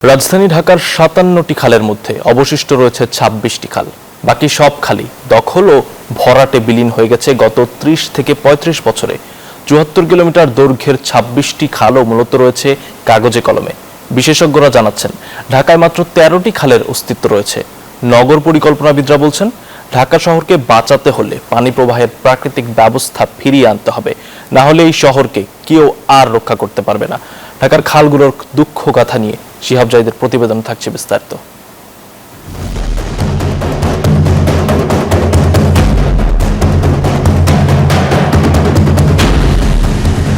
রাজধানী ঢাকার ৫৭টি খালের মধ্যে অবশিষ্ট রয়েছে ২৬টি খাল। বাকি সব খালই দখল ও ভরাটে বিলীন হয়ে গেছে গত ৩০ থেকে ৩৫ বছরে। ৭৪ কিলোমিটার দৈর্ঘ্যের ২৬টি খালও মূলত রয়েছে কাগজে কলমে। বিশেষজ্ঞরা জানাচ্ছেন, ঢাকায় মাত্র ১৩টি খালের অস্তিত্ব রয়েছে। নগর পরিকল্পনাবিদরা বলছেন, ঢাকা শহরকে বাঁচাতে হলে পানি প্রবাহের প্রাকৃতিক ব্যবস্থা ফিরিয়ে আনতে হবে, না হলে এই শহরকে কেউ আর রক্ষা করতে পারবে না। ঢাকার খালগুলোর দুঃখ গাথা নিয়ে শিহাব জাহিদের প্রতিবেদন থাকছে বিস্তারিত।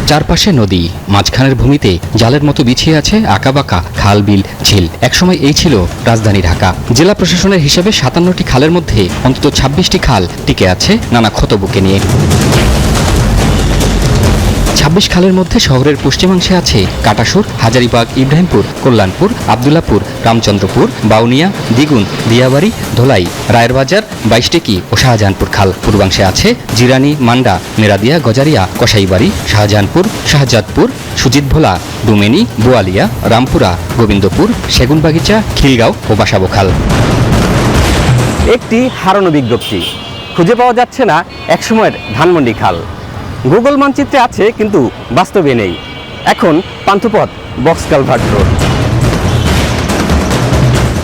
চারপাশে নদী, মাঝখানের ভূমিতে জালের মতো বিছিয়ে আছে আঁকাবাঁকা খাল, বিল, ঝিল। একসময় এই ছিল রাজধানী ঢাকা। জেলা প্রশাসনের হিসেবে ৫৭টি খালের মধ্যে অন্তত ২৬টি খাল টিকে আছে নানা ক্ষতবুকে নিয়ে। ২৬ খালের মধ্যে শহরের পশ্চিমাংশে আছে কাটাসুর, হাজারীবাগ, ইব্রাহিমপুর, কল্যাণপুর, আবদুল্লাপুর, রামচন্দ্রপুর, বাউনিয়া, দ্বিগুণ, দিয়াবাড়ি, ধোলাই, রায়েরবাজার, বাইশটেকি ও শাহজাহানপুর খাল। পূর্বাংশে আছে জিরানি, মান্ডা, মেরাদিয়া, গজারিয়া, কসাইবাড়ি, শাহজাহানপুর, শাহজাদপুর, সুজিতভোলা, ডুমেনি, বোয়ালিয়া, রামপুরা, গোবিন্দপুর, সেগুনবাগিচা, খিলগাঁও ও বাসাবো খাল। একটি হারানো বিজ্ঞপ্তি, খুঁজে পাওয়া যাচ্ছে না একসময়ের ধানমন্ডি খাল। গুগল মানচিত্রে আছে কিন্তু বাস্তবে নেই। এখন পান্থপথ বক্স কালভার্ট রোড।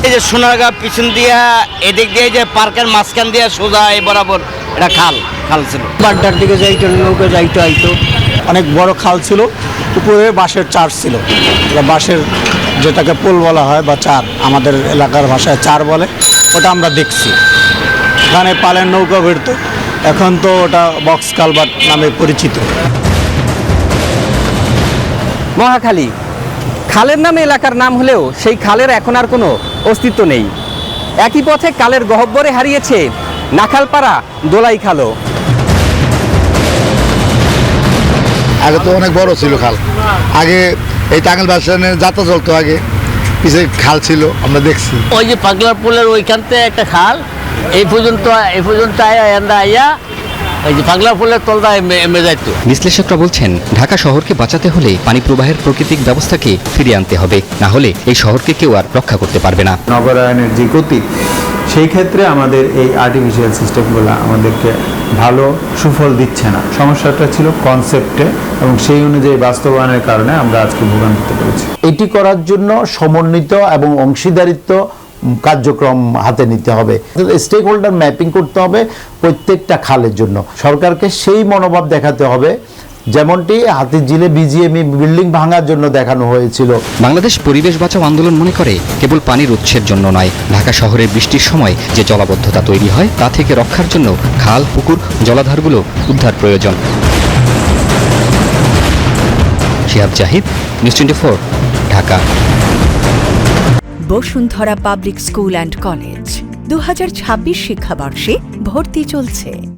এই যে সোনারগাঁ পিছন দিয়া এদিক দিয়ে যে পার্কের মাঝখান দিয়ে সোজা এই বরাবর এটা খাল ছিল। বাড্ডার দিকে যাইতো, নৌকা যাইতো আইতো। অনেক বড় খাল ছিল, উপরে বাঁশের চার ছিল। বাঁশের যেটাকে পোল বলা হয় বা চার, আমাদের এলাকার ভাষায় চার বলে, ওটা আমরা দেখছি। ওখানে পালের নৌকা ভিড়ত, এখন তো ওটা বক্স কালভার্ট নামে পরিচিত। মহাখালী খালের নামে এলাকার নাম হলেও সেই খালের এখন আর কোনো অস্তিত্ব নেই। একই পথে কালের গহ্বরে হারিয়েছে নাখালপাড়া, দোলাই খালও। আগে তো অনেক বড় ছিল খাল। আগে এই টাঙ্গাইল বাসনের যাত্রা চলতো, আগে পিছিয়ে খাল ছিল, আমরা দেখছি। ওই যে পাগলার পোলের ওইখান থেকে একটা খাল এই পর্যন্ত আইয়া ওই যে পাগলার পোলের তলটা এমে যাইতো। বিশ্লেষকরা বলছেন, ঢাকা শহরকে বাঁচাতে হলে পানি প্রবাহের প্রাকৃতিক ব্যবস্থাকে ফিরিয়ে আনতে হবে, না হলে এই শহরকে কেউ আর রক্ষা করতে পারবে না। নগরায়নের যে গতি, সেই ক্ষেত্রে আমাদের এই আর্টিফিশিয়াল সিস্টেমগুলো আমাদেরকে ভালো সুফল দিচ্ছে না। সমস্যাটা ছিল কনসেপ্টে, এবং সেই অনুযায়ী বাস্তবায়নের কারণে আমরা আজকে ভোগান্তিতে পড়েছি। এটি করার জন্য সমন্বিত এবং অংশীদারিত্ব কার্যক্রম হাতে নিতে হবে। স্টেক হোল্ডার ম্যাপিং করতে হবে প্রত্যেকটা খালের জন্য। সরকারকে সেই মনোভাব দেখাতে হবে যেমনটি হাতিরঝিলে বিজিএমই বিল্ডিং ভাঙার জন্য দেখানো হয়েছিল। বাংলাদেশ পরিবেশ বাঁচাও আন্দোলন মনে করে, কেবল পানির উৎসের জন্য নয়, ঢাকা শহরের বৃষ্টির সময় যে জলাবদ্ধতা তৈরি হয় তা থেকে রক্ষার জন্য খাল, পুকুর, জলাধারগুলো উদ্ধার প্রয়োজন। Shihab Zahid, news 24, Dhaka. Bashundhara public school and college ২০২৬ শিক্ষাবর্ষে ভর্তি চলছে।